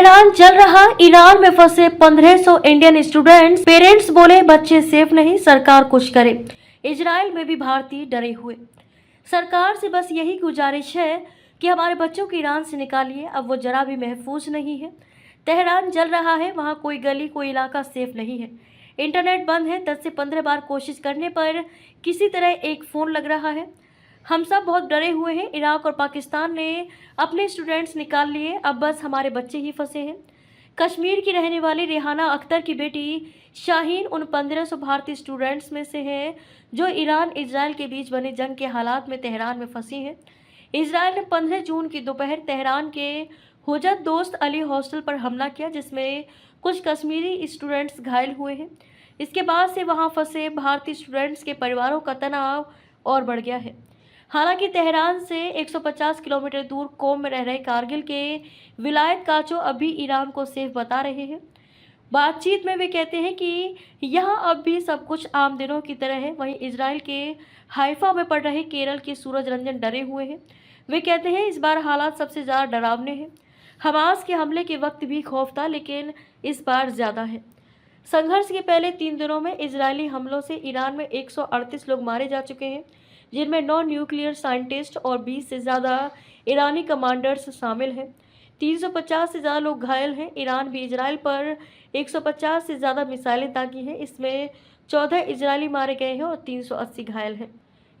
Tehran जल रहा, Iran में फंसे 1500 इंडियन स्टूडेंट्स। पेरेंट्स बोले बच्चे सेफ नहीं, सरकार कुछ करे। इजराइल में भी भारतीय डरे हुए। सरकार से बस यही गुजारिश है कि हमारे बच्चों को ईरान से निकालिए, अब वो जरा भी महफूज नहीं है। तेहरान जल रहा है, वहाँ कोई गली कोई इलाका सेफ नहीं है। इंटरनेट बंद है, 10 से 15 बार कोशिश करने पर किसी तरह एक फ़ोन लग रहा है। हम सब बहुत डरे हुए हैं। इराक और पाकिस्तान ने अपने स्टूडेंट्स निकाल लिए, अब बस हमारे बच्चे ही फंसे हैं। कश्मीर की रहने वाली रेहाना अख्तर की बेटी शाहीन उन 1500 भारतीय स्टूडेंट्स में से है जो ईरान इजराइल के बीच बने जंग के हालात में तेहरान में फंसी हैं। इजराइल ने 15 जून की दोपहर तेहरान के हुजत दोस्त अली हॉस्टल पर हमला किया, जिसमें कुछ कश्मीरी स्टूडेंट्स घायल हुए हैं। इसके बाद से वहां फंसे भारतीय स्टूडेंट्स के परिवारों का तनाव और बढ़ गया है। हालांकि तेहरान से 150 किलोमीटर दूर कोम में रह रहे कारगिल के विलायत काचो अभी ईरान को सेफ बता रहे हैं। बातचीत में वे कहते हैं कि यहाँ अब भी सब कुछ आम दिनों की तरह है। वहीं इजराइल के हाइफा में पड़ रहे केरल के सूरज रंजन डरे हुए हैं। वे कहते हैं इस बार हालात सबसे ज़्यादा डरावने हैं। हमास के हमले के वक्त भी खौफ था, लेकिन इस बार ज़्यादा है। संघर्ष के पहले 3 दिनों में इजरायली हमलों से ईरान में 138 लोग मारे जा चुके हैं, जिनमें 9 न्यूक्लियर साइंटिस्ट और 20 से ज़्यादा ईरानी कमांडर्स शामिल हैं। 350 से ज़्यादा लोग घायल हैं। ईरान भी इजराइल पर 150 से ज़्यादा मिसाइलें दागी हैं। इसमें 14 इजरायली मारे गए हैं और 380 घायल हैं।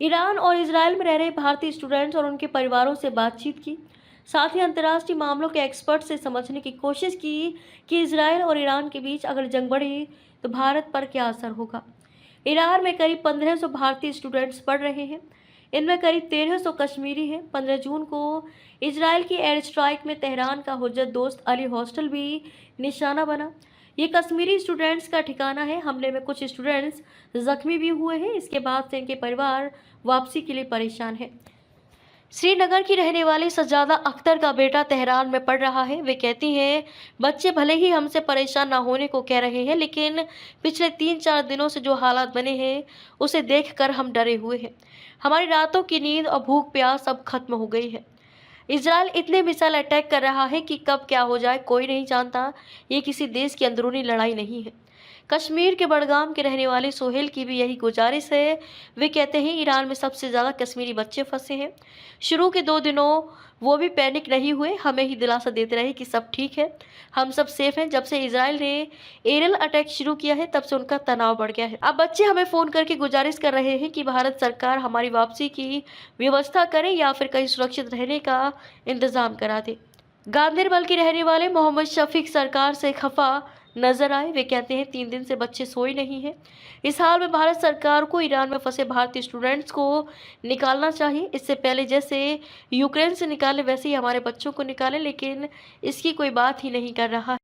ईरान और इजराइल में रह रहे भारतीय स्टूडेंट्स और उनके परिवारों से बातचीत की, साथ ही अंतर्राष्ट्रीय मामलों के एक्सपर्ट से समझने की कोशिश की कि इजराइल और ईरान के बीच अगर जंग बढ़ी तो भारत पर क्या असर होगा। ईरान में करीब 1500 भारतीय स्टूडेंट्स पढ़ रहे हैं। इनमें करीब 1300 कश्मीरी हैं। 15 जून को इजराइल की एयर स्ट्राइक में तेहरान का हुज्जत दोस्त अली हॉस्टल भी निशाना बना। ये कश्मीरी स्टूडेंट्स का ठिकाना है। हमले में कुछ स्टूडेंट्स जख्मी भी हुए हैं। इसके बाद से इनके परिवार वापसी के लिए परेशान है। श्रीनगर की रहने वाली सजादा अख्तर का बेटा तेहरान में पढ़ रहा है। वे कहती हैं बच्चे भले ही हमसे परेशान ना होने को कह रहे हैं, लेकिन पिछले 3-4 दिनों से जो हालात बने हैं उसे देखकर हम डरे हुए हैं। हमारी रातों की नींद और भूख प्यास अब खत्म हो गई है। इजराइल इतने मिसाइल अटैक कर रहा है कि कब क्या हो जाए कोई नहीं जानता। ये किसी देश की अंदरूनी लड़ाई नहीं है। कश्मीर के बडगाम के रहने वाले सोहेल की भी यही गुजारिश है। वे कहते हैं ईरान में सबसे ज़्यादा कश्मीरी बच्चे फंसे हैं। शुरू के 2 दिनों वो भी पैनिक नहीं हुए, हमें ही दिलासा देते रहे कि सब ठीक है, हम सब सेफ हैं। जब से इजराइल ने एरियल अटैक शुरू किया है तब से उनका तनाव बढ़ गया है। अब बच्चे हमें फ़ोन करके गुजारिश कर रहे हैं कि भारत सरकार हमारी वापसी की व्यवस्था करे या फिर कहीं सुरक्षित रहने का इंतज़ाम करा दे। गांदेरबल के रहने वाले मोहम्मद शफीक सरकार से खफा नजर आए। वे कहते हैं 3 दिन से बच्चे सोए नहीं हैं। इस हाल में भारत सरकार को ईरान में फंसे भारतीय स्टूडेंट्स को निकालना चाहिए। इससे पहले जैसे यूक्रेन से निकाले वैसे ही हमारे बच्चों को निकालें, लेकिन इसकी कोई बात ही नहीं कर रहा।